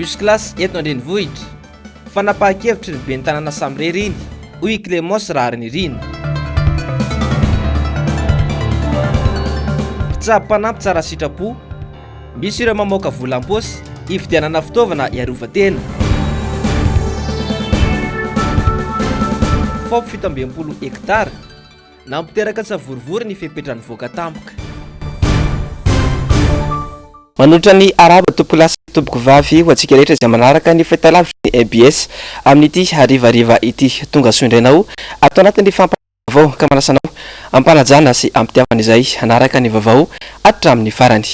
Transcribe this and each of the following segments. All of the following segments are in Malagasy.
bus class eto andrenivohitra fanapahan-kevitry ny ben'ny tanàna Sambrera iny hoy Clémence raha ny rina mpitsabo-panampy tsara sitrapo misy ireo mamoaka volam-posy hividianana fitaovana iarovan-tena fomba 17 hektara nampiteraka tsavorivory ny fepetrany voaka tampoka manotra ny araba tompolasy tompoko vavy ho antsika rehetra izay manaraka ny fahitalavitra ny MBS amin'ity harivariva ity tonga soindrainao atao anatin'ny fampavaovao ka manasanao ampanajana sy ampitiavana izay anaraka ny vaovao hatramin'ny farany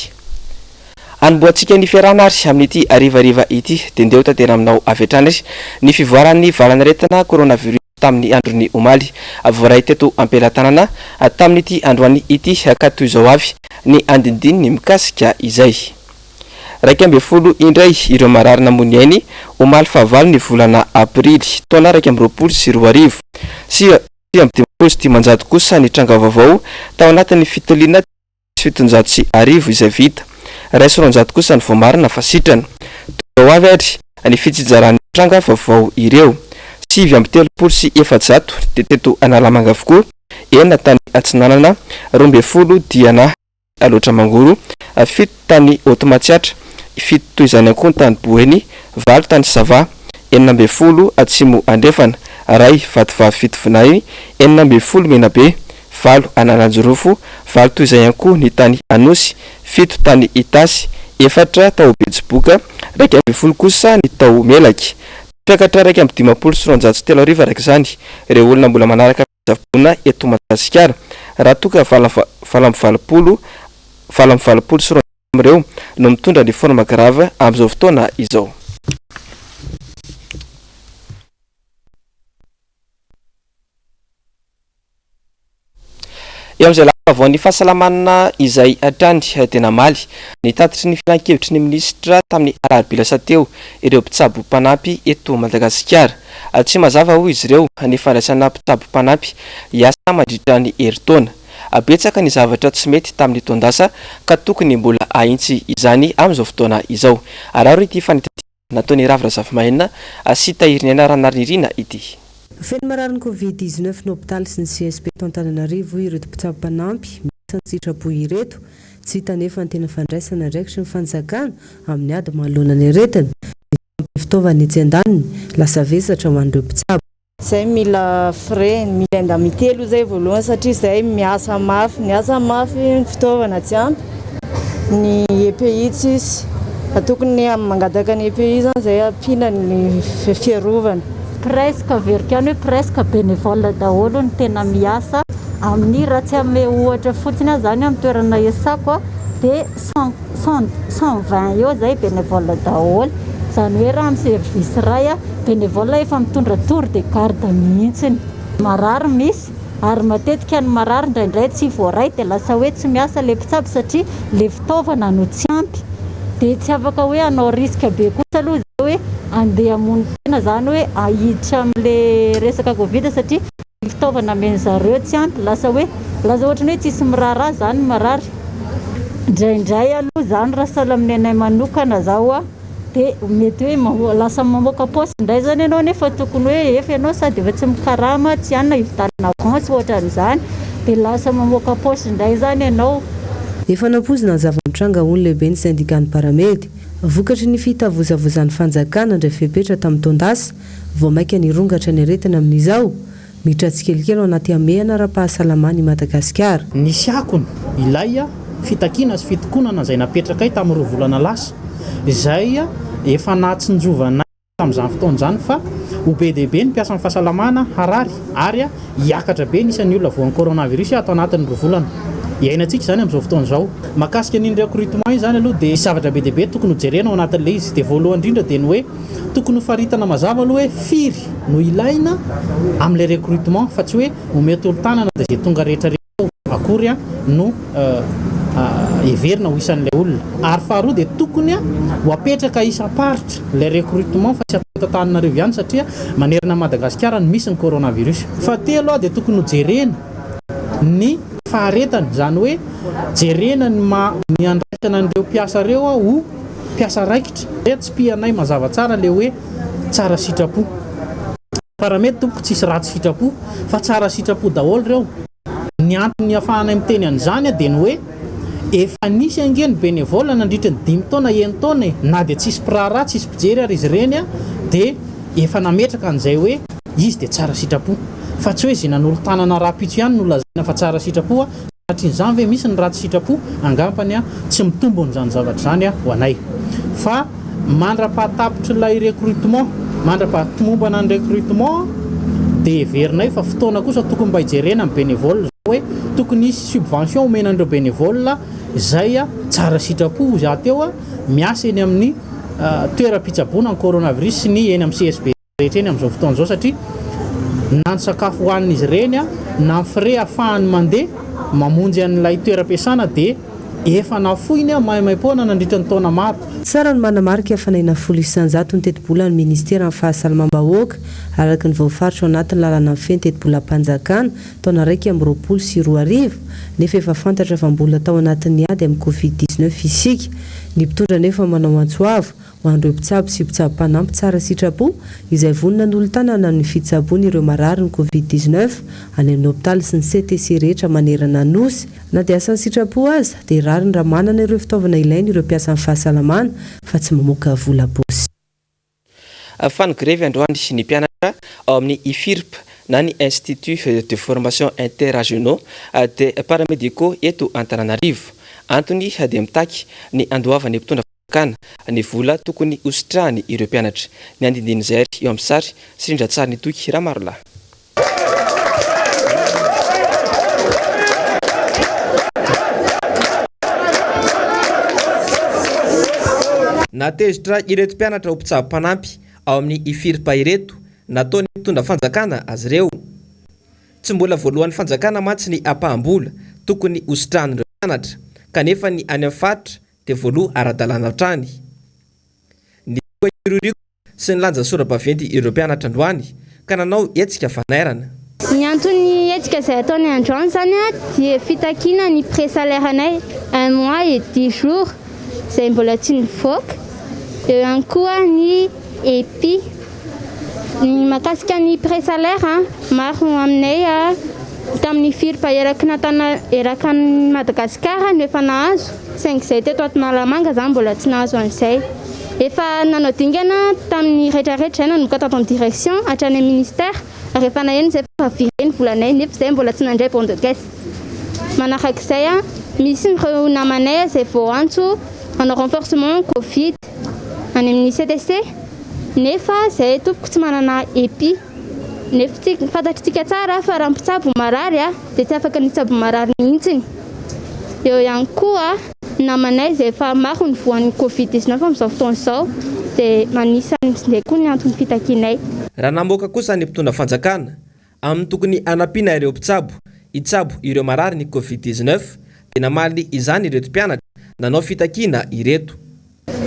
anomboantsika ny fiarahana ary amin'ity harivariva ity dia ndeha ho tantera aminao avy hatrany ny fivoaran'ny valan'aretina coronavirus tamin'ny androny omaly voaray teto ampelantanana tamin'ity androany ity ka toy izao avy ny andindininy mikasika izay 12 indray ireo mararina mony ainy omaly fahavalo ny volana aprily taona 2024 sy 10 kosa ny tranga vaovao tao anatin'ny fitoliana 700 izay vita ray 900 kosa ny voamarina fa sitrana tao avy ary ny fitsijaran'ny tranga vaovao ireo 7 sy 400 dia teto analamanga avokoa enina tany atsinanana 12 diana aloatra mangoro 7 tany otomatsiatra 7 toy izany akoho ny tany boeny 9 tany sava 12 atsimo andrefana ray vatovavy fito vinay 12 menabe 9 analanjorofo 9 toy izay akoho ny tany anosy 7 tany itasy 4 tao betsiboka 12 kosa ny tao melaky fiakatra 1 raiky izany ireo olona mbola manaraka zavona eto Madagasikara raha toka valambvalopolo sy ireo no mitondra ny forma grave amin'izao fotoana izao. Eo amin'izay lavao ny fahasalamana izay hatrany tena maly ny tatitry ny filan-kevitry ny minisitra tamin'ny alarobia lasa teo ireo mpitsabo-panampy eto Madagasikara tsy mazava hoy izy ireo ny fandraisana mpitsabo-panampy hiasa mandritra ny herintaona betsaka ny zavatra tsy mety tamin'ny tondasa ka tokony mbola aintsy izany amin'izao fotoana izao araro ity fanitatiana nataony Ravira Zafymaina sy Tahiriniana Ranarina ity. Feno marariny Covid-19 no hôpitaly sy ny CSP Antananarivo ireto mpitsabo-panampy misy ny sitrapo ireto tsy hita nefa ny tena fandraisana ndraiky sy ny fanjakana amin'ny ady mahalona ny aretina fitaovana etsy an-daniny lasa vesatra ho an'ireo mpitsabo. Zay mila frais mila ndamitelo zay voalohany satria zay miasa mafy ny fitaovana tsy ampy ny EPI tsisy tokony mangataka ny EPI zany zay ampina ny fiarovana presque verikany hoe presque bénévole daholo ny tena miasa amin'ny raha tsy ame ohatra fotsiny zany amin'ny toerana esako dia 120 eo zay bénévole daholo zany hoe raha amin'ny service ray bénévole efa mitondra tour de garde mihitsiny marary misy ary matetika ny marary indraindray tsy voaray dia lasa hoe tsy miasa le mpitsabo satria le fitaovana no tsy ampy dia tsy afaka hoe anao risque be kosa aloha zay hoe andeha amony tena zany hoe ahiditra amin'le resaka Covid satria fitaovana men'zareo tsy ampy lasa ohatrany hoe tsisy mirara zany marary indraindray aloha zany raha sala amin'ny anay manokana zao dia mety hoe lasa mamoaka posy indray zany ianao nefa tokony hoe efa ianao sady efa tsy mikarama tsy anona hivitanana avance ohatran'izany dia lasa mamoaka posy indray zany ianao. Efa nampozina ny zava-mitranga ony lehibe ny syndicat-ny paramedy vokatry ny fitavozavozan'ny fanjakana indray fepetra tamin'ny tondasa vao maika ny rongatra ny aretina amin'izao miditra tsikelikely ao anaty amehana ra-pahasalamany Madagasikara. Nisy akony ilay fitakiana sy fitokonana izay napetraka ay tamin'ny 2 volana lasa izay efa natsinjovana tamin'izany fotoan'izany fa ho be dia be ny mpiasa amin'ny fahasalamana harary ary hiakatra be nisan'ny olona voan'ny coronavirus atao anatin'ny 2 volana. Iainantsika zany amin'izao fotoan'izao makasika ny recrutement io zany aloha dia zavatra be dia be tokony ho jerena ao anatin'ilay izy dia voalohany indrindra dia ny hoe tokony ho faritana mazava aloha hoe firy no ilaina amin'ilay recrutement fa tsy hoe homety olo-tanana dia izay tonga rehetrarehetra akory no heverina ho isan'ilay olona ary faharoa dia tokony ho apetraka isa-paritra ilay recrutement fa tsy atao Antananarivo ihany satria manerana Madagasikara no misy ny coronavirus. Fahatelo dia tokony ho jerena ny faharetany zany hoe jerena ny andraikana an'ireo mpiasa ireo ho mpiasa raikitra tsy pianay mazava tsara le hoe tsara sitrapo paramety tompoko tsisy ratsy sitrapo fa tsara sitrapo daholo reo ny antony afahanay miteny an'izany dia ny hoe efa nisy angeny bénévole nandritra ny 5 taona taona na dia tsisy pirahara tsisy pijery ary izy ireny dia efa nametraka an'izay hoe izy dia tsara sitrapo fa tsy hoe izay nanolo tanana rapitso ihany no lazaina fa tsara sitrapo satria ve misy ny ratsy sitrapo angampany tsy mitombo n'izany zavatra zany ho anay fa mandra-pahatapitra ilay recrutement mandra-pahatomombana ny recrutement dia heverinay fa fotoana kosa tokony mba hijerena amin'ny bénévole hoe tokony isy subvention omenandreo bénévole izay tsara sitrapo za teo miasa eny amin'ny toeram-pitsaboana ny coronavirus sy ny eny amin'ny CSB rehetra eny amin'izao fotoana izao satria na ny sakafo hohanin'izy ireny na ny frais ahafahany mandeha mamonjy an'ilay toeram-piasana dia efa nafoiny maimaimpona nandritra ny taona maro. Tsara ny manamarika hafanaina 100 ny teti-bola ny ministera amin'ny fahasalamam-bahoaka araka ny voafaritra ao anatin'ny lalana ny feny teti-bola mpanjakana taona raiky amin'ny 2024 nefa efa fantatra fa mbola tao anatin'ny ady amin'ny Covid-19 isika. Ny mpitondra nefa manao antsoavo ho an'ireo mpitsabo sy mpitsabo-panampy tsara sitrapo izay vonona ny olo-tanana ny fitsaboana ireo marary ny Covid-19 any amin'ny hôpitaly sy ny CTC rehetra manerana nosy na dia asan'ny sitrapo aza dia rary ny raha manana ireo fitaovana ilaina ireo mpiasa amin'ny fahasalamana fa tsy mamoaka vola-posy. Fa ny grevy androany ny mpianatra ao amin'ny IFIRP na ny Institut de Formation Interrégionaux des Paramédicaux eto Antananarivo. Antony dia mitaky ny andoavany mpitondra fakana ny vola tokony hositrahany ireo mpianatra. Ny andindin'izay eo amin'ny sary Sindra-tsara ny toky Ramarola. Natezitra ireto mpianatra ho mpitsabo-panampy ao amin'ny IFIRP ireto nataony mpitondra fanjakana azy ireo. Tsy mbola voalohan'ny fanjakana mantsy ny apahambola tokony hositrahan'ireo mpianatra kanefa ny any amin'ny faritra dia voaloha ara-dalàna hatrany. Ny iroriko sy ny lanja sora-baventy ireo mpianatra androany ka nanao hetsika fanairana. Ny antony hetsika izay ataony androany zany dia fitakiana ny pré-salaire anay 1 mois et 10 jours izay mbola tsy nivoaka. Eo ihany koa ny EPI ny makasika ny pré-salaire maro aminay tamin'ny FIRP eraka ny Madagasikara no efa nahazo saingy izay teto Antanamanga zany mbola tsy nahazo an'izay. Efa nanao dingana tamin'ny rehetrarehetra izay nanomboka tato amin'ny direction hatrany amin'ny ministère rehefa naheno izay fa vireny volanay nefa izay mbola tsy nandray bon de caisse. Manarak'izay misy ireo namanay izay vao antso hanao renforcement Covid any amin'ny CTC nefa izay tompoko tsy manana EPI nefa fantatritsika tsara fa raha mpitsabo marary dia tsy afaka nitsabo marary mihitsiny. Eo ihany koa namanay izay efa maro ny voan'ny Covid-19 amin'izao fotoana izao dia manisany izay koa ny antony fitakianay. Raha namoaka kosa ny mpitondra fanjakana amin'ny tokony anampiana ireo mpitsabo hitsabo ireo marary ny Covid-19 dia namaly izany ireto mpianatra nanao fitakiana ireto.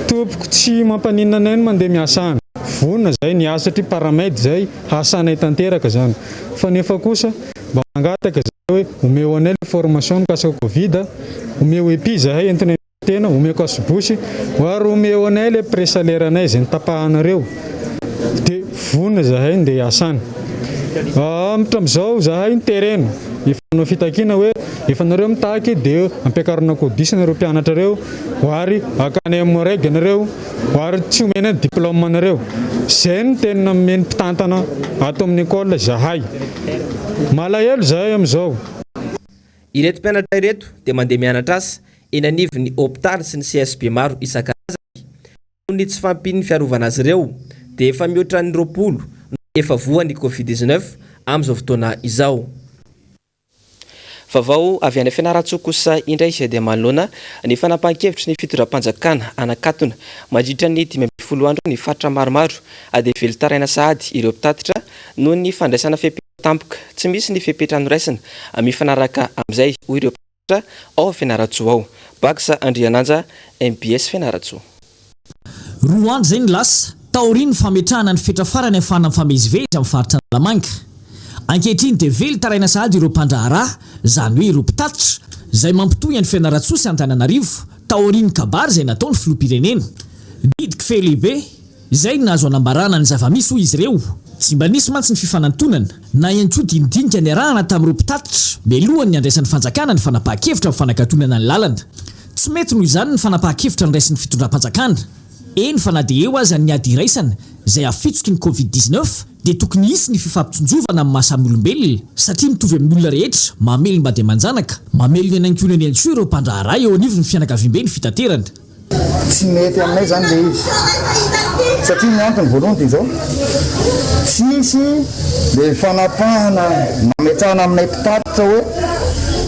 Tompoko tsy mampaninana anay mandeha miasa any. Vonona zay ny asa satria paramedy zay hasanay tanteraka zany. Fa nefa kosa mba mangataka zay hoe omeo anay le formation mikasika Covid, omeo EPI zahay entinay tena, omeo kasibosy, ary omeo anay le pré-salaire anay zay nitapahanareo. Dia vonona zahay ndeha asany. Am'tram'izao zahay ny tereno efa nanao fitakiana hoe efa nareo mitaky dia ampiakarina kodisana ireo mpianatra reo ary akany amin'ny règle anareo ary tsy omena diplôme anareo. Zay ny tena nomeny mpitantana ato amin'ny école zahay. Malahelo zahay amin'izao. Ireto mpianatra ireto dia mandeha mianatra asa eny anivon'ny hôpitaly sy ny CSB maro isan-karazany. Ny tsy fampin'ny fiarovana azy ireo dia efa mihoatra ny 20 efa voan'ny Covid-19 amin'izao fotoana izao. Vaovao avy any Fianarantsoa kosa indray izay dia manoloana ny fanapahan-kevitry ny fitondram-panjakana anakatona mandritra ny 12 andro ny faritra maromaro dia velotaraina sahady ireo mpitatitra noho ny fandraisana fepetampoka tsy misy ny fepetra noraisana mifanaraka amin'izay ho ireo mpitatitra ao Fianarantsoa ao. Baksa Andriananja MBS Fianarantsoa. Roa andro zay ny lasa taoriny fametrahana ny fetra farany afana amin'ny famezivezy amin'ny faritra Analamanga. Ankehitriny dia velotaraina sahady ireo mpandraharaha zany hoe ireo mpitatitra izay mampitohy any Fianarantsoa sy Antananarivo taoriny kabary izay nataony filoham-pirenena. didiko fe lehibe izay nahazo anambarana ny zava-misy hoy izy ireo tsy mba nisy mantsy ny fifanantonana na ihany koa dinidinika ny arahana tamin'ireo mpitatitra mialohan'ny andraisan'ny fanjakana ny fanapahan-kevitra amin'ny fanakatonana ny lalana tsy mety noho izany ny fanapahan-kevitra ny raisin'ny fitondram-panjakana eny fa na dia eo aza ny ady iraisana izay afitsoky ny covid-19 dia tokony hisy ny fifampitsonjovana amin'ny mahasamy olombelona satria mitovy amin'ny olona rehetra mamely mba dia manjanaka mamely ny anankonany ihany koa ireo mpandraharaha eo anivon'ny fianakaviam-be ny fitaterana tsy mety aminay zany le izy satria ny antony voalohany dia zao tsisy le fanapahana mametrahana aminay mpitatitra hoe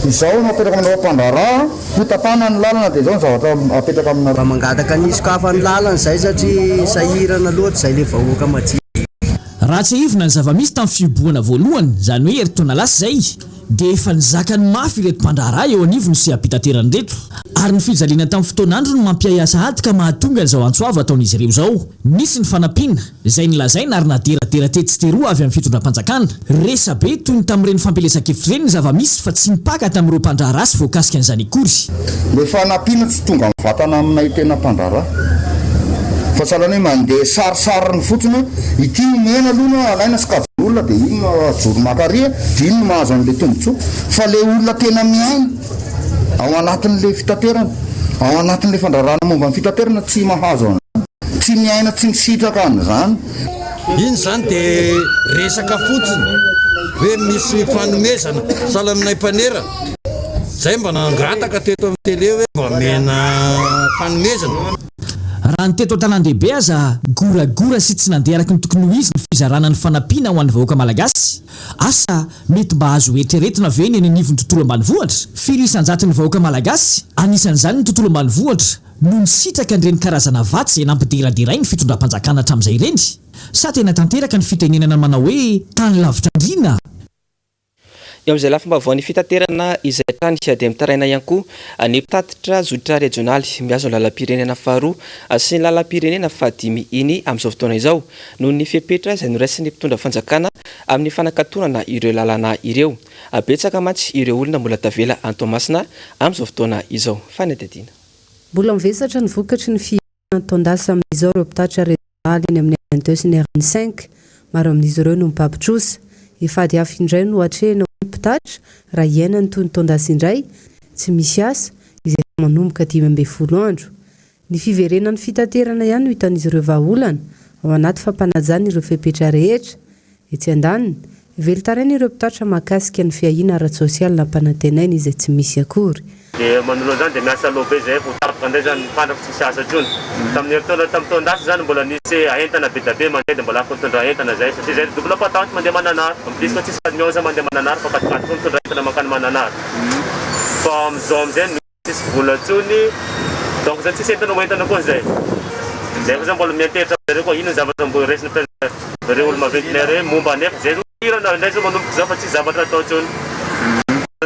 izao no apetraka aminao mpandraharaha hotapahana ny lalana dia zao ny zavatra apetraka amina mba mangataka ny sokafa ny lalana zay satria sahirana loatra zay le vahoaka matsiro raha tsy ahivona ny zava-misy tamin'ny fiboana voalohany zany hoe eritona lasy zay dia efa nizakany mafy ireto mpandraharaha eo anivony sy ampitaterany reto ary ny fijaliana tamin'ny fotoan'andro no mampiay asa ady ka mahatonga izao antsoava ataon'izy ireo zao nisy ny fanampiana izay nilazaina ary naderadera tetsyteroa avy amin'ny fitondram-panjakana resabe toy ny tamin'ireny fampelesa-kevitra ireny ny zava-misy fa tsy mipaka tamin'ireo mpandraharaha sy voakasika an'izany akory le fanampiana tsy tonga mivatana aminay tena mpandraharaha fa salany hoe mandeha sarisariny fotsiny ity mena aloha alaina sikajolona dia iny joro makaria dia iny no mahazo an'le tombotsoa fa le olona tena miaina ao anatin'le fitaterana ao anatin'le fandrarahana momba ny fitaterana tsy mahazo an'izany tsy miaina tsy misitraka an'izany iny zany dia resaka fotsiny hoe misy fanomezana sala aminay mpanera zay mba nangataka teto amin'ny tele hoe mba mena fanomezana raha ny teto an-tanan-dehibe aza goragora sy tsy nandeha araky ny tokony ho izy ny fizarana ny fanampiana ho an'ny vahoaka malagasy asa mety mba azo eritreretina ve ny anivon'ny tontolo ambanivohitra firisan-jatin'ny vahoaka malagasy anisan'izany ny tontolo ambanivohitra no nisitraka an'ireny karazana vatsy izay nampideraderai ny fitondram-panjakana hatramin'izay ireny sa tena tanteraka ny fitenenana manao hoe tany lavitra andrina eo amin'izay lafomba voan'ny fitaterana izay tany dia mitaraina ihany koa ny mpitatitra zoditra regionaly miazo ny lalam-pirenena faharoa sy ny lalam-pirenena fahadimy iny amin'izao fotoana izao noho ny fepetra izay noraisin'ny mpitondra fanjakana amin'ny fanakatonana ireo lalana ireo abetsaka mantsy ireo olona mbola tavela antomasina amin'izao fotoana izao fanetedina mbola mivesatra ny vokatry ny fiantondasa amin'izao ireo mpitatitra regionaly eny amin'ny RN2 sy ny RN5 maro amin'izy ireo no mipapitrosa efady hafa indray no atrehana mpitatra raha iainany toy ny tondasa indray tsy misy asa izay manomboka 10 andro ny fiverenan'ny fitaterana ihany no hitan'izy ireo vahaolana ao anaty fampanajana ireo fepetra rehetra etsy andaniny velotaraina ireo mpitatra mahakasika ny fiahina ara-tsosialy na mpanantenaina izay tsy misy akory dia manolo zany dia miasa lobe zay vao tapoka ndray zany fandraka tsisy asa trony tamin'ny herintaona tamin'ny tondasa zany mbola nisy ahentana be da be mandeha dia mbola afaka mitondra entana zay satria zay double patente mandeha mananara ampilisika tsisy mioza mandeha mananara fa patikati koa mitondra entana makany mananara fa amin'izao amin'izay nisy vola tsony donc zany tsisy entana hoentana koa zay zay fa zany mbola mianteritra zareo koa ino ny zavatra mbola resina reo olo maventinare momba nefa zay irana indray zao manomboka zao fa tsisy zavatra atao tsony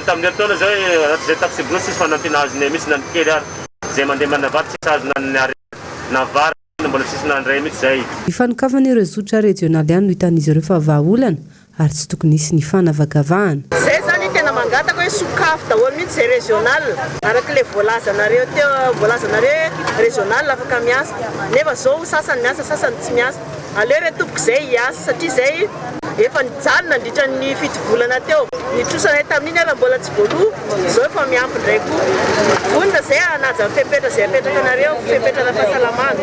tamin'ny herintaona zao zay taxi blo tsisy fanampina azony mihitsy na nikely ary zay mandeha manavary tsisy azona navary mbola tsisy nandray mihitsy zay ifanokafana ireo zotra regionaly ihany no hitan'izy ireo fa vahaolana ary tsy tokony hisy ny fanavakavahana zay zany tena mangataka hoe sokafo daholo mihitsy zay regional araka le voalazanareo teo voalazanareo regional afaka miasa nefa zao sasany miasa sasany tsy miasa aleo re tompoko zay hiasa satria zay efa nijanona nandritra ny fito volana teo nitrosana tamin'iny efa mbola tsy voaloha zao efa miampy ndray koa vonina zay anaja ny fepetra zay apetraka anareo fepetra na fahasalamana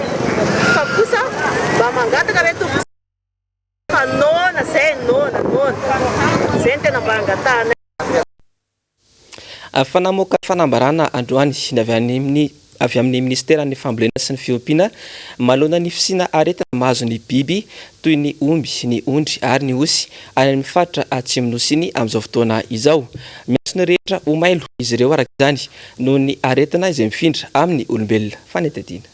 fa kosa mba mangataka re tompoko fa nona zay nona zay tena mba angatahana fanamoaka fanambarana androany avy amin'ny ministera ny fambolena sy ny fiompiana malona ny fisina aretina mahazo ny biby toy ny omby ny ondry ary ny osy any amin'ny faritra atsimon'osiny amin'izao fotoana izao miaso ny rehetra ho mailo izy ireo araka izany noho ny aretina izay mifindra amin'ny olombelona fanetadiana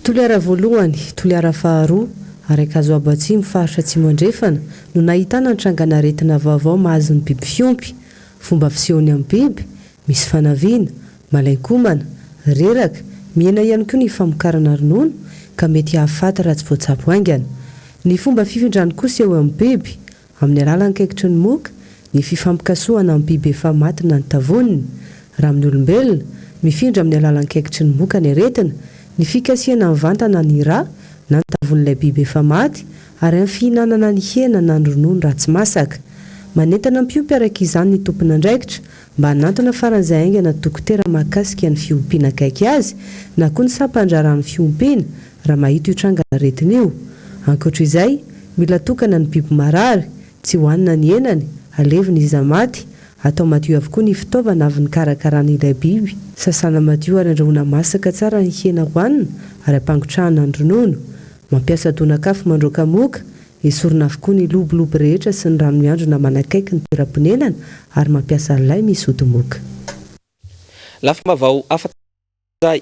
toliara voalohany toliara faharoa araka azo abatsy mifaritra Tsimondrefana no nahitana trangana aretina vaovao mahazo ny biby fiompy fomba fisehoany amin'ny biby misy fanaviana malainkomana reraka miena ihany koa ny famokarana ronono ka mety hahafaty raha tsy voatsapo aingana ny fomba fifindrany kosa eo amin'ny biby amin'ny alalan'ny kaikitry ny moka ny fifampikasohana amin'ny biby efa maty na ny tavoniny raha amin'ny olombelona mifindra amin'ny alalan'ny kaikitry ny moka ny aretina ny fikasiana mivantana ny ra na ny tavon'ilay biby efa maty ary amin'ny fihinanana ny hena na ny ronono raha tsy masaka. Manentana mpiompiaraka izany ny tompona andraikitra mba hanantona faran'izay aingana dokotera mahakasika ny fiompiana akaiky azy na koa ny sampandraran'ny fiompiana raha mahita io trangana retina io. Ankoatr'izay, mila tokana ny biby marary, tsy hohanina ny henany, alevina izy maty, atao madio avokoa ny fitaovana avy ny karakarana ilay biby, sasana madio ary andrahoina masaka tsara ny hena hohanina ary ampangotrahana ny ronono, mampiasa donakafo mandroaka moka, esorina avokoa ny lobolobo rehetra sy ny rano miandrona manakaiky ny toeram-ponenana ary mampiasa lay misy odi-moka. Lafy vao afaka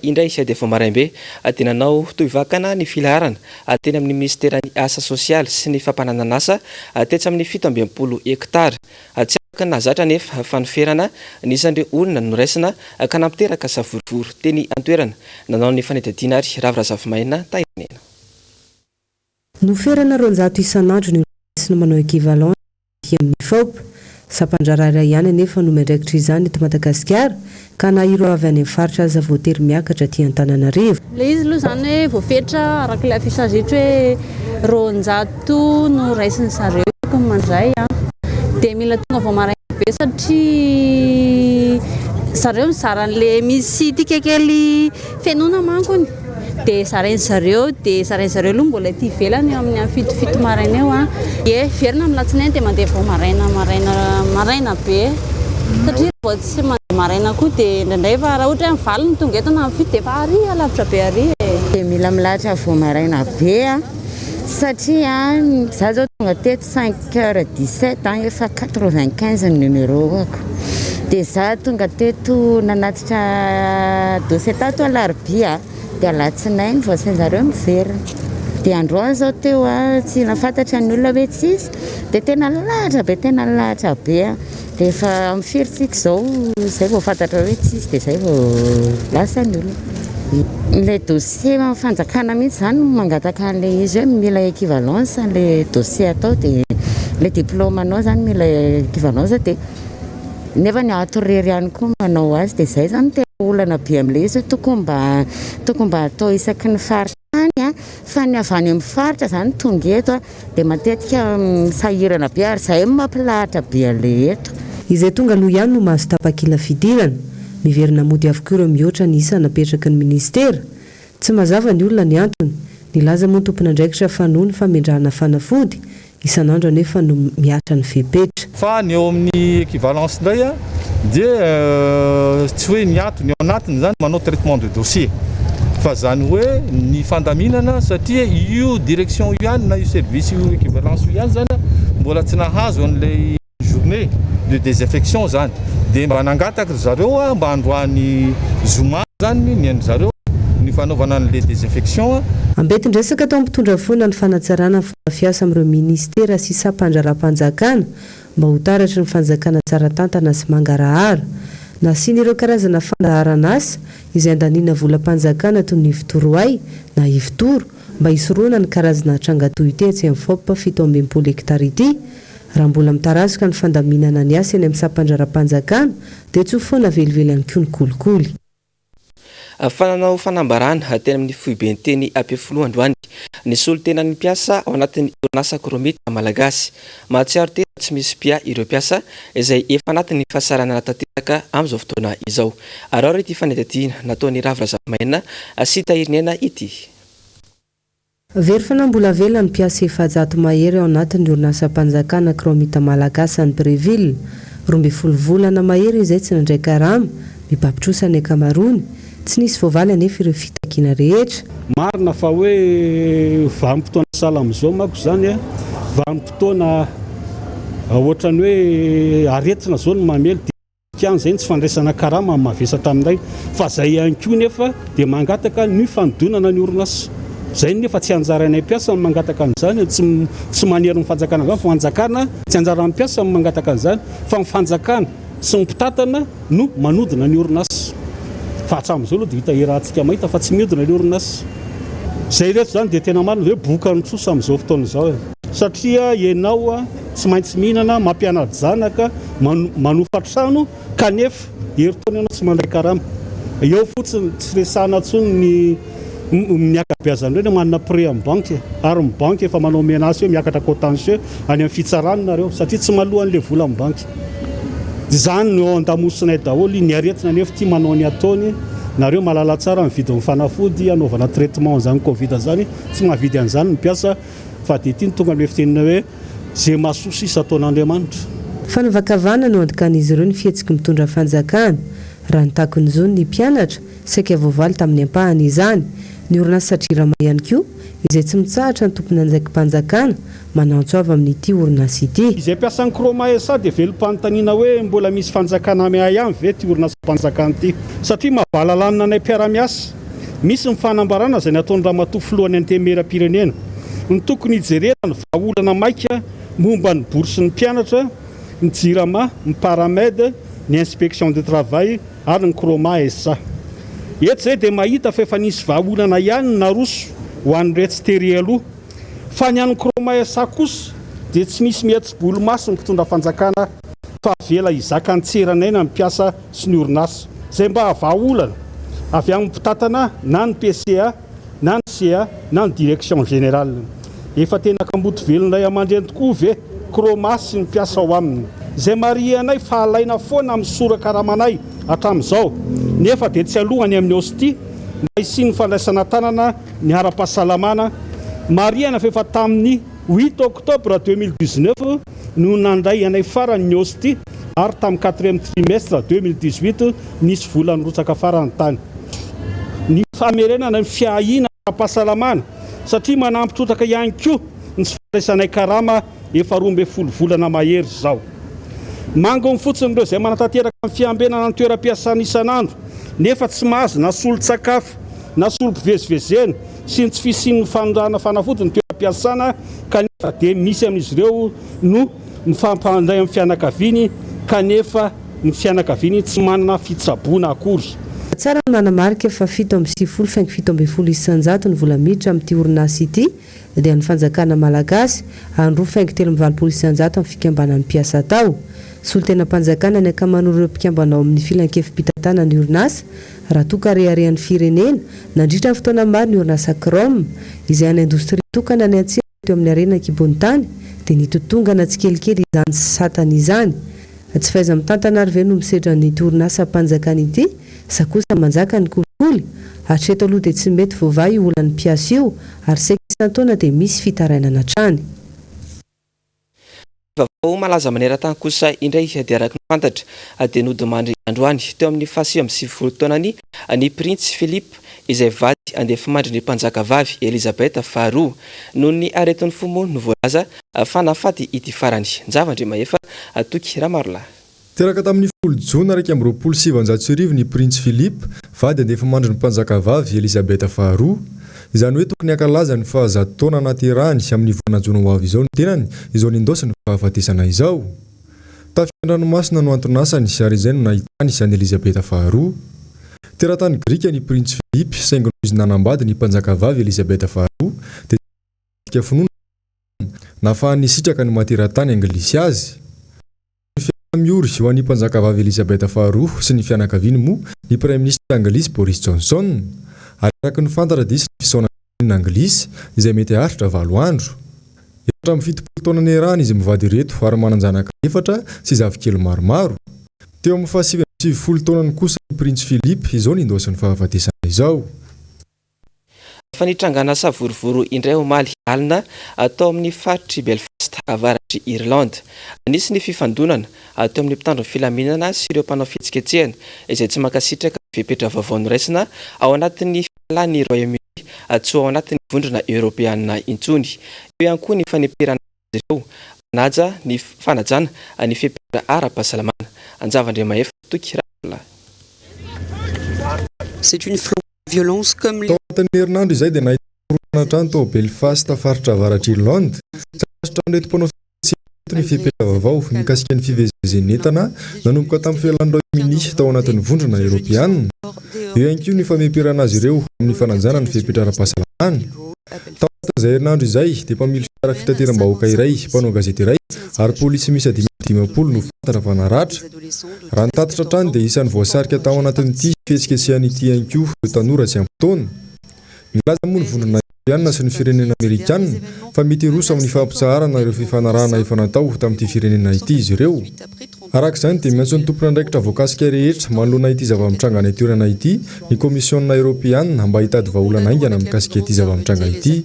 indray isay dia maraimbe tenanao toivakana ny filaharana teny amin'ny ministeran'ny asa sosialy sy ny fampananana asa tetsy amin'ny 17 hektara. Tsy afaka nazatra nefa fanoferana nisan'ireo olona noraisina ka nampiteraka savorivory teny antoerana. Nanao ny fanetadiana ary Ravrazavaina Tainena. Noferana 200 isan'andro ny olona manao équivalent amin'ny FOP. Sampandrarara ihany nefa no mendraikitra izany eto Madagasikara ka na ireo avy any amin'ny faritra aza voatery miakatra aty Antananarivo. Le izy aloha zany hoe voafetra araka ilay afisazitra hoe 200 no raisin'ny zareo mandray dia mila tonga vao maraina be satria zareo mizara an'ilay misy tika kely fenona mankony dia zarainy zareo aloha mbola ety ivelany amin'ny fito maraina eo verina amin'ny latsinainy dia mandeha vao maraina be satria vao tsy mandeha maraina koa dia indraindray fa raha ohatra hoe mivalo ny tonga eto na amin'ny fito dia efa ary alavitra be ary dia mila milatra vao maraina be satria za zao tonga teto 5h17 efa 95 numéro ako dia za tonga teto nanatitra dossier tato alarobia dia alatsinainy vao sainjareo miverina dia androany zao teo tsy nafantatra ny olona hoe tsisy dia tena lahatra be dia efa amin'ny firitsika zao zay vao fantatra hoe tsisy dia zay vao lasa ny olona. Le dossier fanjakana mihitsy zany mangataka an'ilay izy hoe mila équivalence le dossier atao dia le diplôme anao zany mila équivalence dia nefa ny atorery ihany koa manao azy dia zay zany tena olana be amin'ilay izy tokony mba atao isaky ny faritany fa ny avy any amin'ny faritra zany tonga eto dia matetika sahirana be ary zay mampilahatra be an'ilay eto. Izay tonga aloha ihany no mahazo tapakila fidirana. Miverina mody avokoa ireo mihoatra ny isa napetraka ny ministera. Tsy mazava ny olona ny antony. Nilaza moa ny tompona andraikitra fa noho ny famindrahana fanafody isan'andro anefa no miatra ny fepetra. Fa ny eo amin'ny équivalence indray dia tsy hoe ny antony ao anatiny zany manao traitement de dossier fa zany hoe ny fandaminana satria io direction io ihany na io service io équivalence io ihany zany mbola tsy nahazo an'ilay journée de désinfection zany dia mba nangataka zareo mba androany zoma zany ny any zareo ny fanaovana an'ilay désinfection. Ambetindresaka tao mpitondra foana ny fanatsarana fomba fiasa amin'ireo ministera sy sampandraram-panjakana mba ho taratra ny fanjakana tsara tantana sy mangarahara. Nasian'ireo karazana fandaharana asa izay andaniana volam-panjakana toy ny ivitoroay na ivitoro mba hisoroana ny karazana trangatoy ity etsy amin'ny FOP 17 hektara ity. Raha mbola mitarasika ny fandaminana ny asa eny amin'ny sampandraram-panjakana dia tsy ho foana velively ihany koa ny kolikoly. Fananao fanambarana tena amin'ny foibe ny teny ampiafolo androany ny solo tena ny mpiasa ao anatin'ny orinasa koromita malagasy mahatsiaro tena tsy misy pia ireo mpiasa izay efa anatin'ny fahasarana natateraka amin'izao fotoana izao. Ary ao ity fanetadiana nataon'ny Ravrazavaina sy Tahirinena ity. Very fanambola vela ny mpiasa efajato mahery ao anatin'ny orinasa mpanjakana koromita malagasy any Breville 12 volana mahery izay tsy nandray karama mipapitrosa ny akamarony. Tsy nisy voavaly anefa ireo fitakiana rehetra. Marina fa hoe vanim-potoana salama zao manko zany vanim-potoana ohatrany hoe aretina zao no mamely dia zay tsy fandraisana karama mavesatra amin'ilay fa zay ihany koa nefa dia mangataka ny fanodonana ny orinasa zay nefa tsy anjaranay mpiasa ny mangataka an'izany tsy manery ny fanjakana zany fa fanjakana tsy anjaran'ny mpiasa ny mangataka an'izany fa ny fanjakana sy ny mpitatana no manodina ny orinasa. Fa hatramin'izao aloha dia hita irantsika mahita fa tsy mihodina ny orinasa. Zay rehetra zany dia tena marina hoe boka ny tsosa amin'izao fotoana izao satria ianao tsy maintsy mihinana mampianady zanaka manofa trano kanefa heritaona ianao tsy mandray karama. Eo fotsiny tsy resahana ntsony miakabeazany hoe manana pré amin'ny banky ary ny banky efa manao menace hoe miakatra contentieux any amin'ny fitsarany nareo satria tsy malohan'le vola amin'ny banky. Zany no andamosinay daholo ny aretina nefa tia manao ny ataony nareo malala tsara ny vidin'ny fanafody anaovana traitement zany Covid zany tsy mahavidy an'izany ny mpiasa fa dia ity ny tonga amin'ny fitenina hoe zay mahasoa sisa ataon'Andriamanitra. Fanovakavana no andikan'izy ireo ny fihetsiky mitondra fanjakana raha ny takon'izao ny mpianatra saika voavaly tamin'ny ampahany izany ny orinasa satrirama ihany koa izay tsy mitsahatra ny tompony anjakim-panjakana manantso avy amin'ity orinasa ity. Izay mpiasan'ny Kroma SA dia velom-panontaniana hoe mbola misy fanjakana amiay ihany ve ty orinasa mpanjakana ity satria mahavalalana anay mpiara-miasa misy ny fanambarana izay nataony ramatoa filohan'ny antemera-pirenena ny tokony hijerena ny vahaolana maika momba ny bourse ny mpianatra ny jirama ny paramède ny inspection de travail ary ny Kroma SA. Eto zay dia mahita fa efa nisy vahaolana ihany naroso ho an'ireo tsy tery aloha fa ny an'ny Kroma SA kosa dia tsy misy mihetsi-bolo maso ny mpitondra fanjakana fa avela izaka antseranaina ny mpiasa sy ny orinasa izay mba vahaolana avy amin'ny mpitatana na ny PCA na ny CA na ny direction générale. Efa tena kamboto velonay amandreny tokoa ve Kroma sy ny mpiasa ao aminy izay marianay fa alaina foana amin'ny sorakaramanay hatramin'izao nefa dia tsy alohany amin'ny hostia mba hisiany fandraisana tanana ny ara-pahasalamana mariana fa efa tamin'ny 8 octobre 2019 no nandray anay farany ny hostia ary tamin'ny 4e trimestre 2018 nisy volany rotsaka farany tany ny famerenana ny fiahina ara-pahasalamana satria manampitotaka ihany koa ny sy fandraisanay karama efa 12 volana mahery zao. Mango ny fotsiny ireo izay manatanteraka amin'ny fiambenana ny toeram-piasana isan'andro nefa tsy mahazo na solon-tsakafo na solom-pivezivezena sy ny tsy fisian'ny fanondrana fanafody ny toeram-piasana kanefa dia misy amin'izy ireo no mifampandray amin'ny fianakaviany kanefa ny fianakaviany tsy manana fitsaboana akory. Tsara ny manamarika fa 7.7 isanjato ny vola miditra amin'ity orinasa ity dia ny fanjakana malagasy ary 2.3 isanjato amin'ny fikambanan'ny mpiasa tao. Solotena mpanjakana ny akaman'ireo mpikambanao amin'ny filan-kefim-pitatana ny orinasa raha toa kareharehan'ny firenena nandritra ny fotoana maro ny orinasa Chrome izay any indostria tokana ny antsika teo amin'ny arena kibony tany dia nitotongana tsy kelikely izany satana izany. Tsy faiza mitantana ary ve no misedra nyity orinasa mpanjakana ity sa kosa manjaka ny kolikoly hatreto aloha dia tsy mety voavaha io olan'ny mpiasa io ary saika isan-taona dia misy fitarainana hatrany. Vaovao malaza maneran-tany kosa indray dia araka ny fantatra dia nodimandry androany teo amin'ny 7 taonany ny Prince Philippe izay vady andefa mandry ny mpanjaka vavy Elisabeth faharoa noho ny aretin'ny fomo no voalaza fa nafaty ity farany. Njavandry maefa toky Ramarola. Teraka tamin'ny 10 Jona 2027 ny Prince Philippe vady andefa mandry ny mpanjaka vavy Elisabeth faharoa. Izany hoe tokony akalaza ny fahazato taona anaty rany amin'ny volana Jona ho avy izao ny tenany izao nindosany fahafatesana izao. Tafian-dranomasina no antonasany ary izay no nahitany izany Elisabeth faharoa. Teratany Grika ny Prince Philippe saingy izy nanambady ny mpanjaka vavy Elisabeth faharoa dia finoana nahafahany sitraka ny materan-tany anglisy azy. Ny fiara-miory ho an'ny mpanjaka vavy Elisabeth faharoa sy ny fianakaviany moa ny Prime Ministre Anglisy Boris Johnson. Araka ny fantatra dia isy ny fisaonany anglisy izay mety haharitra 7 andro. Efatra amin'ny 7 taona niarahany izy mivady ireto ary mananjanaka 4 sy zavikely maromaro. Teo amin'ny 7 taonany kosa ny Prince Philippe izao nindosany fahafatesana izao. Fa nitrangana savorovoro indray omaly alina atao amin'ny faritry Belfast avaratry Irlande. Nisy ny fifandonana atao amin'ny mpitandro filaminana sy ireo mpanao fihetsikehtsehana izay tsy makasitraka fepetra vaovao noraisina ao anatin'ny fialan'ny Royaume-Uni tsy ao anatin'ny vondrona Europeana intsony. Eo ihany koa ny faneperana ireo naja ny fanajana ny fepetra ara-pahasalamana. Anjavandre maefa toky Ramarola. C'est une violence comme les herinandro izay dia nahitana trano tao Belfast faritra avaratry Irlande. Trano mpanao ny fepetra vaovao mikasika ny fivezivezen'entana nanomboka tamin'ny fialan'ny Royaume-Uni tao anatin'ny vondrona Europeana. Eo ihany koa ny fameperana azy ireo amin'ny fananjana ny fepetra ara-pahasalamana. Tao anatin'izay herinandro izay dia mpamily fiara fitateram-bahoaka iray mpanao gazety iray ary polisy misy 50 no fantatra fa naratra. Raha nitatitra trano dia isan'ny voasarika tao anatin'ity fihetsiketsehany ity ihany koa ireo tanora tsy ampy taona. milaza moa ny vondrona iana sy ny firenena amerikana fa mety rosa amin'ny fampitsaharana ireo fifanarahana efa natao tamin'ity firenena ity izy ireo. Arak'izany dia miantso ny tompona andraikitra voakasika rehetra manoloana ity zava-mitranga ny toerana ity ny komisiona eoropeana mba hitady vahaolana aingana mikasika ity zava-mitranga ity.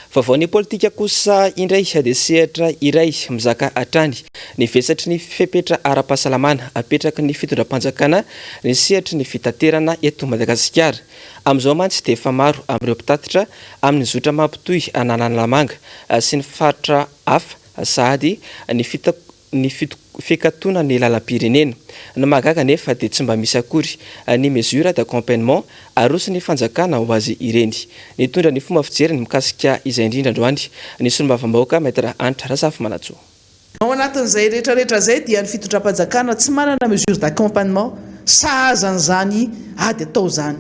Vaovao ny politika kosa indray dia sehatra iray mizaka hatrany ny vesatry ny fepetra ara-pahasalamana apetraky ny fitondram-panjakana ny sehatry ny fitaterana eto Madagasikara. Amin'izao mantsy dia efa maro amin'ireo mpitatitra amin'ny zotra mampitohy Analamanga sy ny faritra hafa sady ny fikatona ny lalam-pirenena. Ny mahagaga nefa dia tsy mba misy akory ny mesure d'accompagnement arosy ny fanjakana ho azy ireny. Nitondra ny fomba fijeriny mikasika izay indrindra androany ny solombavambahoaka Maître Antra Rasafy Manatsoa. Ao anatin'izay rehetrarehetra izay dia ny fitondram-panjakana tsy manana mesure d'accompagnement sahazan'izany ady atao zany.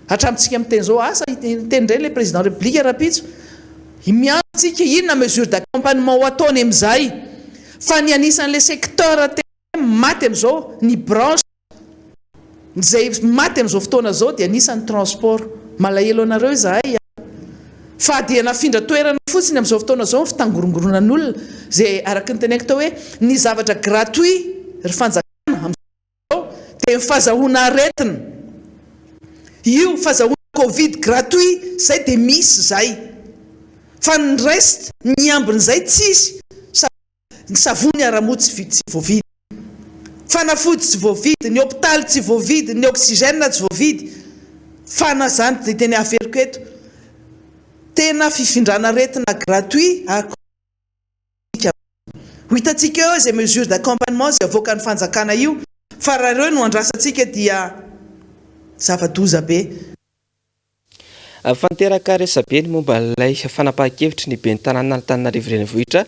Hatramintsika miteny zao asa itendray le président de la République rapitso miantsika inona mesure d'accompagnement ho ataony amin'izay fa ny anisan'le secteur maty amin'izao ny branche izay maty amin'izao fotoana zao dia anisan'ny transport malahelo anareo izahay fa dia nafindra toerana fotsiny amin'izao fotoana zao fitangorongoronan'olona zay araky ny teneko tao hoe ny zavatra gratuit ry fanjakana amin'izao dia fahazahoana aretina io fahazahoana covid gratuit zay dia misy zay fa ny reste ny ambin'izay tsisy ny savony ara-mody tsy voavidy, fanafody tsy voavidy, ny hôpitaly tsy voavidy, ny oxygène tsy voavidy. Fana zany dia teny averiko eto tena fifindrana aretina gratuit hitantsika eo izay mesure d'accompagnement izay avoaka ny fanjakana io fa raha ireo no andrasantsika dia zava-doza be. Fanteraka resabe ny momba ilay fanapahan-kevitry ny ben'ny tanàna Antananarivo renivohitra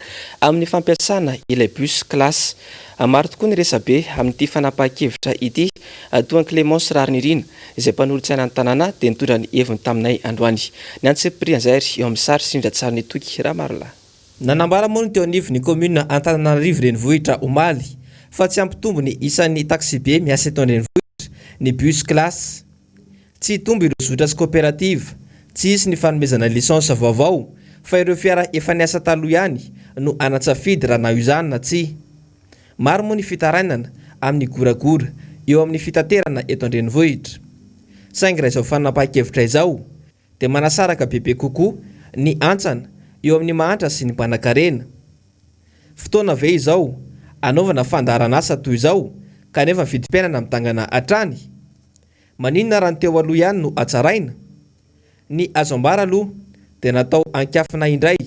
amin'ny fampiasana ilay bus classe. Maro tokoa ny resabe amin'ity fanapahan-kevitra ity toa Clémence Rarinirina izay mpanolontsaina ny tanàna dia nitondra ny heviny taminay androany. Ny antsepri anzairy eo amin'ny sary sy indratsara ny toky raha marila. Nanambara moa ny teo anivony commune Antananarivo renivohitra omaly fa tsy ampitombo ny isan'ny taxibe miasa eto renivohitra ny bus classe. Tsy tombo ireo zotra sy coopérative. Tsy isy ny fanomezana licence vaovao fa ireo fiara efa niasa taloha ihany no anatsafidy raha na io izany na tsy. Maro moa ny fitarainana amin'ny goragora eo amin'ny fitaterana eto an-drenivohitra. Saingy raha izao fanapahan-kevitra izao dia manasaraka bebe kokoa ny antsana eo amin'ny mahantra sy ny mpanankarena. Fotoana ve izao anaovana fandaharana asa toy izao kanefa vidim-piainana mitangana hatrany. Maninona raha ny teo aloha ihany no atsaraina. Ny azo ambara aloha dia natao ankafina indray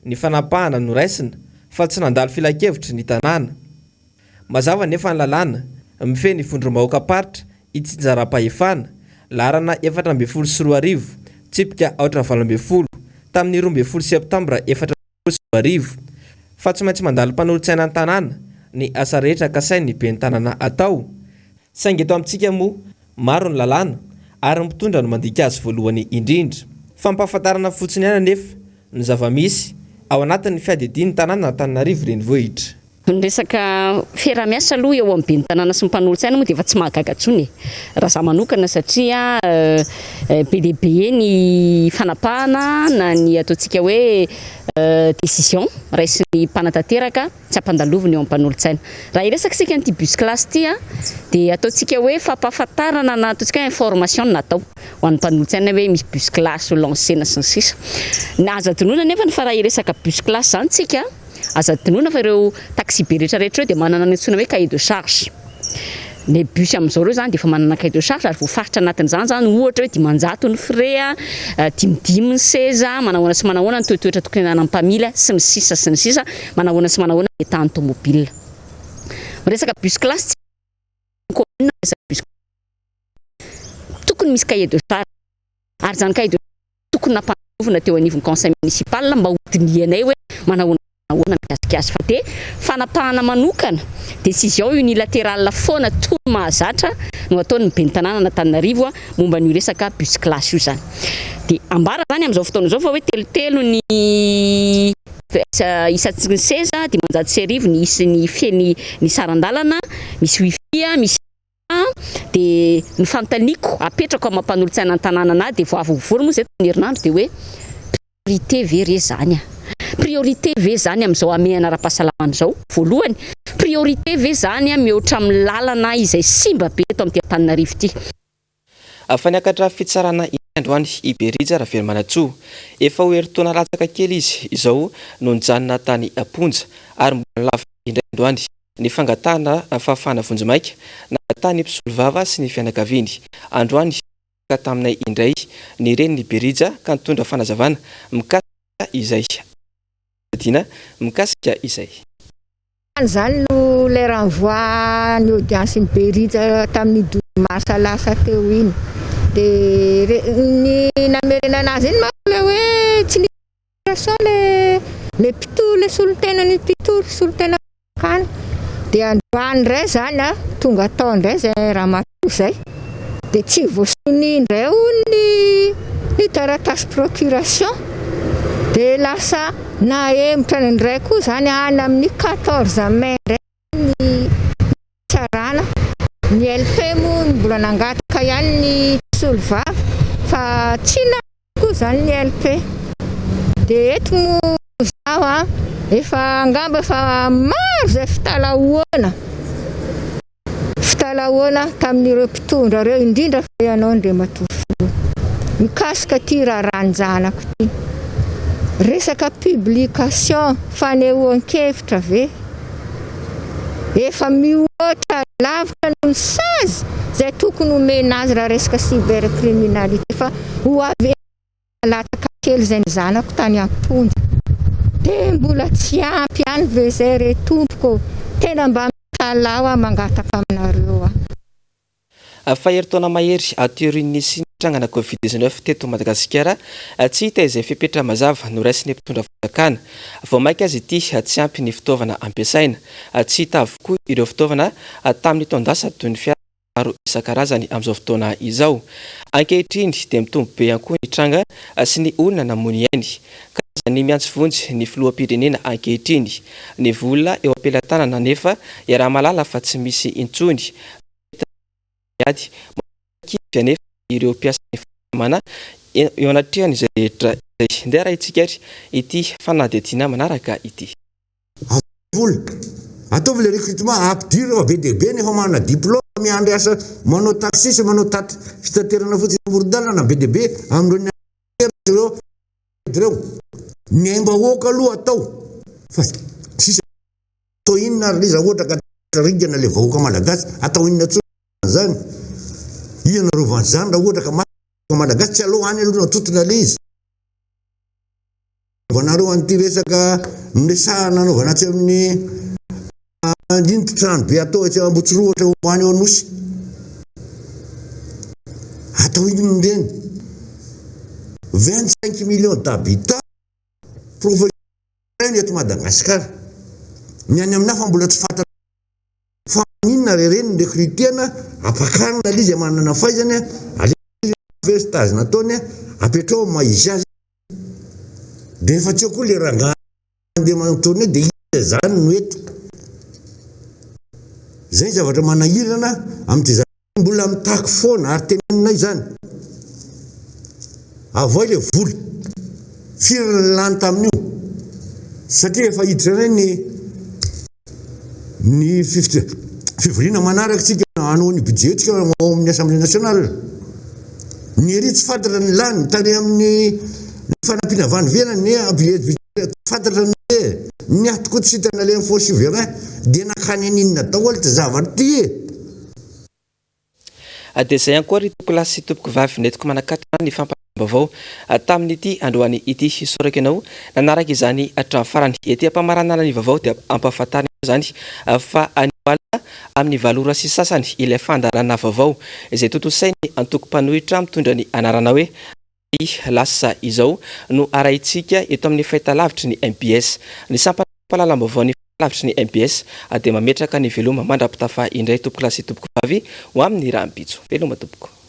ny fanapahana no raisina fa tsy nandalo filan-kevitra ny tanàna. Mazava nefa ny lalàna mifeny vondrom-bahoaka paritra itsinjaram-pahefana laharana 424 tsipika 820 tamin'ny 12 septambra 2024 fa tsy maintsy mandalo mpanolontsaina ny tanàna ny asa rehetra kasainy ben'ny tanàna atao. Saingy eto amintsika moa maro ny lalàna ary mitondra no mandika azy voalohany indrindra. Fampahafantarana fotsiny ihany nefa ny zava-misy ao anatin'ny fiadidian'ny tanàna Antananarivo renivohitra. Ny resaka fiarah-miasa aloha eo amin'ny ben'ny tanàna sy ny mpanolontsaina moa dia efa tsy mahagaga intsony raha za manokana satria be dia be ny fanapahana na ny ataontsika hoe décision raisin'ny mpanatanteraka tsy ampandaloviny eo amin'ny mpanolontsaina. Raha iresaka sika an'ity bus classe ity dia ataontsika hoe fampahafantarana na ataontsika information natao ho an'ny mpanolontsaina hoe misy bus classe ho lancena sy ny sisa. Na aza donona nefa fa raha iresaka bus classe zany tsika aza donona fa ireo taxi be rehetrarehetra dia manana ny antsoina hoe cahier de charge. Les bus amin'izao ireo zany dia efa manana cahier de charge ary voafaritra anatin'izany zany ohatra hoe 500 ny frais, 5 ny seza, manahoana sy manahoana ny toetoetra tokony hanana mpamily sy ny sisa manahoana sy manahoana ny état automobile. Resaka bus classe tokony misy cahier de charge ary zany cahier de charge tokony nampanofina teo anivon'ny conseil municipal mba hodinianay hoe manahoana mikasikazy fa dia fanapahana manokana décision unilatérale foana toy mahazatra no ataon'ny ben'ny tanàna Antananarivo momba ny resaka bus classe io zany. Dia ambara zany amin'izao fotoana izao fa hoe telotelo ny isatsy ny seza 500 sy arivo ny saran-dalana misy wifi misy dia ny fantaniko apetrako amin'ny mampanolotsaina ny tanàna anahy dia voavovory moa izay herinandro dia hoe priorité ve re zany priorité ve zany amin'izao amehana ara-pahasalamana izao voalohany priorité ve zany mihoatra amin'ny lalana izay simba be eto amin'ity Antananarivo ity. Faniakatra fitsarana androany Iberija raha Velomanatsoa efa ho eritaona latsaka kely izy izao no nijanona tany Aponja ary mbola lava indray androany ny fangatahana fahafahana vonjimaika na tany mpisolovava sy ny fianakaviany androany ka taminay indray ny reny Iberija ka nitondra fanazavana mikasika izay mikasika izay zany no lera voa ny audience Iberija tamin'ny 12 mars lasa teo iny dia ny namerina anazy iny manko le hoe tsy le mpitoro le solon-tena ny mpitoro solon-tena kana dia androany indray zany tonga tao indray zay raha matoa zay dia tsy voasony indray ny taratasy procuration dia lasa nahemotra indray koa zany any amin'ny 14 mai indray ny tsarana ny LP moa mbola nangataka ihany ny solovava fa tsy koa zany ny LP dia eto moa zaho efa angamba fa maro zay fitalahoana tamin'ireo mpitondra reo indrindra fa ianao ndre matofo mikasika ty raharanjanako ty resaka publication fanehoan-kevitra ve efa mihoatra lavitra noho ny sazy zay tokony omena azy raha resaka cybercriminalité fa ho avy lataka kely zay ny zanako tany Aponja dia mbola tsy ampy ihany ve zay re tompoko tena mba mitalao mangataka aminareo fa eritaona mahery ateorin'ny sy nitrangana Covid-19 teto Madagasikara tsy hita izay fipetra mazava no raisiny mpitondra fanjakana vao maika azy ity tsy ampy ny fitaovana ampiasaina tsy hita avokoa ireo fitaovana tamin'ny taondasa toy ny fiara maro isan-karazany amin'izao fotoana izao ankehitriny dia mitombo be ihany koa ny tranga sy ny olona namony ainy karazany miantso vonjy ny filoham-pirenena ankehitriny ny vola eo ampelantanana nefa raha malala fa tsy misy intsony nefa ireo mpiasa fahamana eo anatrehany izay rehetra izay ndeha raha itsikary ity fanadihadiana manaraka ity ataovy le recrutement ampidirava be dia be nefa manana diplôme miandry asa manao taxis manao fitaterana fotsiny amoron-dalana be dia be amin'ireo reo ny aim-bahoaka aloha atao fa sisa atao inona ary izy ohatra ka rigana le vahoaka malagasy atao inona tsony zany iana rovany zany raha ohatra ka malagasy tsy aloha any aloha natotona le izy vanareo an'ity resaka miresahana anaovana tsy amin'ny indrotrano be atao tsy ambotsoroatra hoany eo anosy atao inona reny 25 millions d'habitants professeur eto Madagasikara ny any aminahy fa mbola tsy fantatra fa inona reny recrutena apakarina izy manana faizany aleo stage nataony apetrao maizy azy dia efa tsy koa le rangaha andeha manotony dia izy zany no eto zay zavatra manahirana amin'ity zany mbola mitaky foana ary tenenina zany avoa le vola firy lany tamin'io satria efa hiditra reny ny fivoriana manaraka tsika anao ny budget tsika ao amin'ny Assemblée nationale ny ery tsy fantatra ny lany tany amin'ny fanampiana vanivena ny fantatra ny atoko tsy hitana le faux souverain dia nakany aninona daholo ty zavatra ty dia zay ihany koa ry toko lasy sy tompoko vavy netiko manakatra ny fampaham-baovao tamin'ity androany ity soraka ianao nanaraka izany hatramin'ny farany ety ampamaranana ny vaovao dia ampahafantarina zany fa anivalina amin'ny valora sy sasany ilay fandarana vaovao izay totosainy antoko-panohitra mitondra ny anarana hoe lasa izao no arahintsika eto amin'ny fahitalavitry ny MBS ny sampalalam-baovao ny lavitry ny MBS dia mametraka ny veloma mandrapitafa indray tompoko lasy tompoko vavy ho amin'ny raha-mbitso veloma tompoko